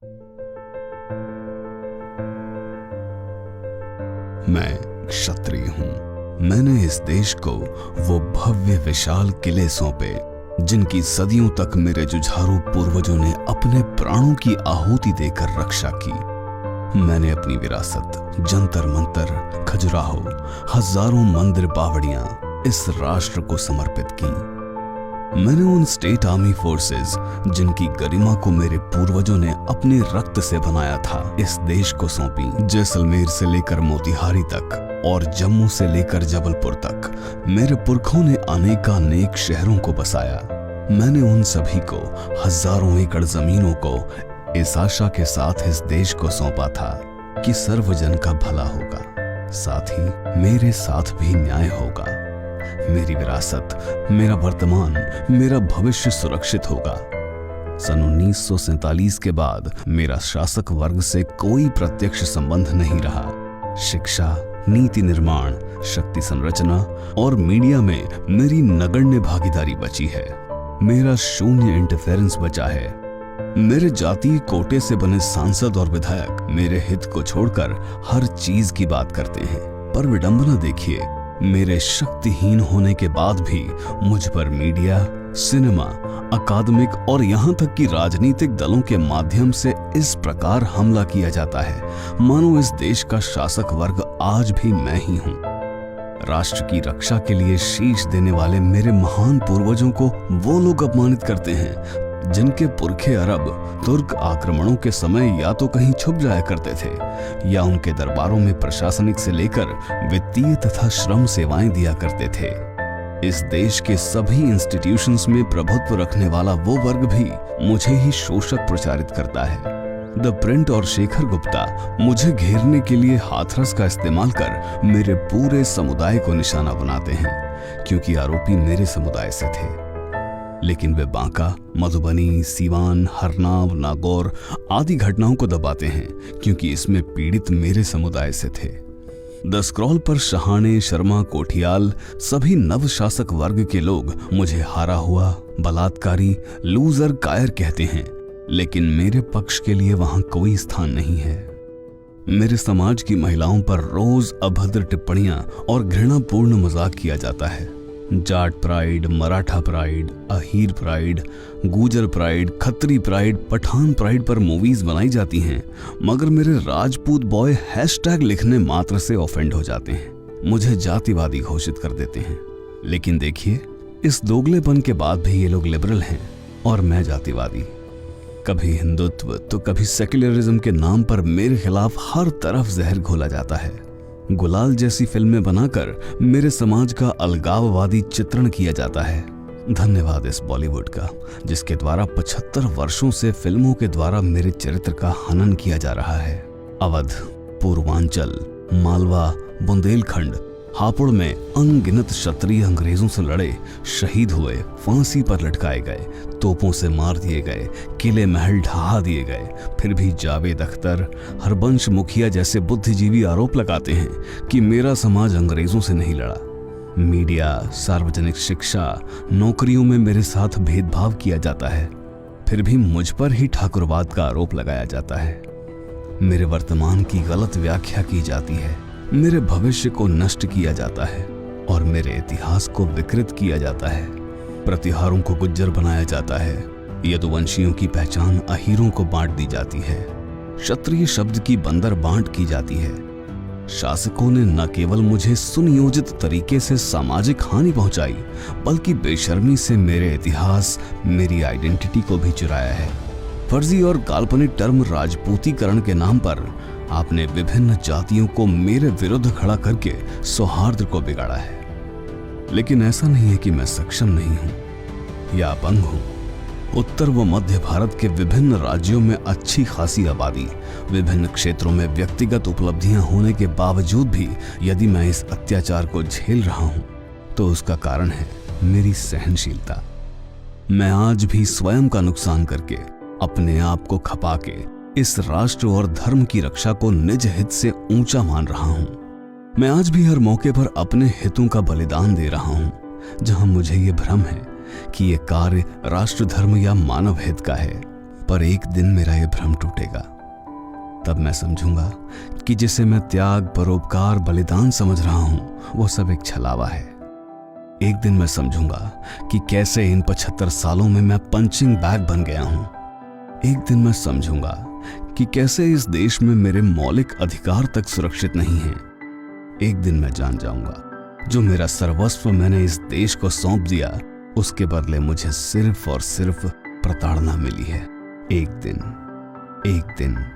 मैं क्षत्रिय हूं। मैंने इस देश को वो भव्य विशाल किले सौंपे जिनकी सदियों तक मेरे जुझारू पूर्वजों ने अपने प्राणों की आहुति देकर रक्षा की। मैंने अपनी विरासत, जंतर मंतर, खजुराहो, हजारों मंदिर बावड़ियां इस राष्ट्र को समर्पित की। मैंने उन स्टेट आर्मी फोर्सेस जिनकी गरिमा को मेरे पूर्वजों ने अपने रक्त से बनाया था इस देश को सौंपी। जैसलमेर से लेकर मोतिहारी तक और जम्मू से लेकर जबलपुर तक मेरे पुरखों ने अनेकानेक शहरों को बसाया। मैंने उन सभी को हजारों एकड़ जमीनों को इस आशा के साथ इस देश को सौंपा था कि सर्वजन का भला होगा, साथ ही मेरे साथ भी न्याय होगा। मेरी विरासत, मेरा वर्तमान, मेरा भविष्य सुरक्षित होगा। सन 1947 के बाद मेरा शासक वर्ग से कोई प्रत्यक्ष संबंध नहीं रहा। शिक्षा, नीति निर्माण, शक्ति संरचना और मीडिया में मेरी नगण्य भागीदारी बची है। मेरा शून्य इंटरफेरेंस बचा है। मेरे जातीय कोटे से बने सांसद और विधायक मेरे हित को छोड़कर हर चीज की बात करते हैं। पर विडंबना देखिए, मेरे शक्तिहीन होने के बाद भी मुझ पर मीडिया, सिनेमा, अकादमिक और यहाँ तक कि राजनीतिक दलों के माध्यम से इस प्रकार हमला किया जाता है मानो इस देश का शासक वर्ग आज भी मैं ही हूँ। राष्ट्र की रक्षा के लिए शीश देने वाले मेरे महान पूर्वजों को वो लोग अपमानित करते हैं जिनके पुरखे अरब तुर्क आक्रमणों के समय या तो कहीं छुप जाया करते थे या उनके दरबारों में प्रशासनिक से लेकर वित्तीय तथा श्रम सेवाएं दिया करते थे। इस देश के सभी इंस्टीट्यूशंस में प्रभुत्व रखने वाला वो वर्ग भी मुझे ही शोषक प्रचारित करता है। द प्रिंट और शेखर गुप्ता मुझे घेरने के लिए हाथरस का इस्तेमाल कर मेरे पूरे समुदाय को निशाना बनाते हैं क्योंकि आरोपी मेरे समुदाय से थे। लेकिन वे बांका, मधुबनी, सीवान, हरनाव, नागौर आदि घटनाओं को दबाते हैं क्योंकि इसमें पीड़ित मेरे समुदाय से थे। द स्क्रॉल पर शहाणे, शर्मा, कोठियाल सभी नवशासक वर्ग के लोग मुझे हारा हुआ, बलात्कारी, लूजर, कायर कहते हैं, लेकिन मेरे पक्ष के लिए वहां कोई स्थान नहीं है। मेरे समाज की महिलाओं पर रोज अभद्र टिप्पणियां और घृणापूर्ण मजाक किया जाता है। Jat pride, Maratha pride, Ahir pride, Gujar pride, Khatri pride, Pathan pride पर मूवीज बनाई जाती हैं, मगर मेरे राजपूत बॉय हैशटैग लिखने मात्र से ऑफेंड हो जाते हैं, मुझे जातिवादी घोषित कर देते हैं। लेकिन देखिए, इस दोगलेपन के बाद भी ये लोग लिबरल हैं और मैं जातिवादी। कभी हिंदुत्व तो कभी सेक्युलरिज्म के नाम पर मेरे खिलाफ हर तरफ जहर घोला जाता है। गुलाल जैसी फिल्में बनाकर मेरे समाज का अलगाववादी चित्रण किया जाता है। धन्यवाद इस बॉलीवुड का जिसके द्वारा 75 वर्षों से फिल्मों के द्वारा मेरे चरित्र का हनन किया जा रहा है। अवध, पूर्वांचल, मालवा, बुंदेलखंड, हापुड़ में अनगिनत क्षत्रिय अंग्रेजों से लड़े, शहीद हुए, फांसी पर लटकाए गए, तोपों से मार दिए गए, किले महल ढहा दिए गए। फिर भी जावेद अख्तर, हरबंश मुखिया जैसे बुद्धिजीवी आरोप लगाते हैं कि मेरा समाज अंग्रेजों से नहीं लड़ा। मीडिया, सार्वजनिक शिक्षा, नौकरियों में मेरे साथ भेदभाव किया जाता है। फिर भी मुझ पर ही ठाकुरवाद का आरोप लगाया जाता है। मेरे वर्तमान की गलत व्याख्या की जाती है, मेरे भविष्य को नष्ट किया जाता है और मेरे इतिहास को विकृत किया जाता है। प्रतिहारों को गुज्जर बनाया जाता है, यदुवंशियों की पहचान अहीरों को बांट दी जाती है, क्षत्रिय शब्द की बंदर बांट की जाती है। शासकों ने न केवल मुझे सुनियोजित तरीके से सामाजिक हानि पहुंचाई, बल्कि बेशर्मी से मेरे इतिहास, मेरी आइडेंटिटी को भी चुराया है। फर्जी और काल्पनिक टर्म राजपूतीकरण के नाम पर आपने विभिन्न जातियों को मेरे विरुद्ध खड़ा करके सौहार्द को बिगाड़ा है। लेकिन ऐसा नहीं है कि मैं सक्षम नहीं हूं या अपंग हूं। उत्तर व मध्य भारत के विभिन्न राज्यों में अच्छी खासी आबादी, विभिन्न क्षेत्रों में व्यक्तिगत उपलब्धियां होने के बावजूद भी यदि मैं इस अत्याचार को झेल रहा हूं तो उसका कारण है मेरी सहनशीलता। मैं आज भी स्वयं का नुकसान करके, अपने आप को खपा के इस राष्ट्र और धर्म की रक्षा को निज हित से ऊंचा मान रहा हूं। मैं आज भी हर मौके पर अपने हितों का बलिदान दे रहा हूं जहां मुझे ये भ्रम है कि ये कार्य राष्ट्र धर्म या मानव हित का है, पर एक दिन मेरा ये भ्रम टूटेगा। तब मैं समझूंगा कि जिसे मैं त्याग, परोपकार, बलिदान समझ रहा हूं वो सब एक छलावा है। एक दिन मैं समझूंगा कि कैसे इन 75 सालों में मैं पंचिंग बैग बन गया हूं। एक दिन मैं समझूंगा कि कैसे इस देश में मेरे मौलिक अधिकार तक सुरक्षित नहीं हैं। एक दिन मैं जान जाऊंगा जो मेरा सर्वस्व मैंने इस देश को सौंप दिया, उसके बदले मुझे सिर्फ और सिर्फ प्रताड़ना मिली है। एक दिन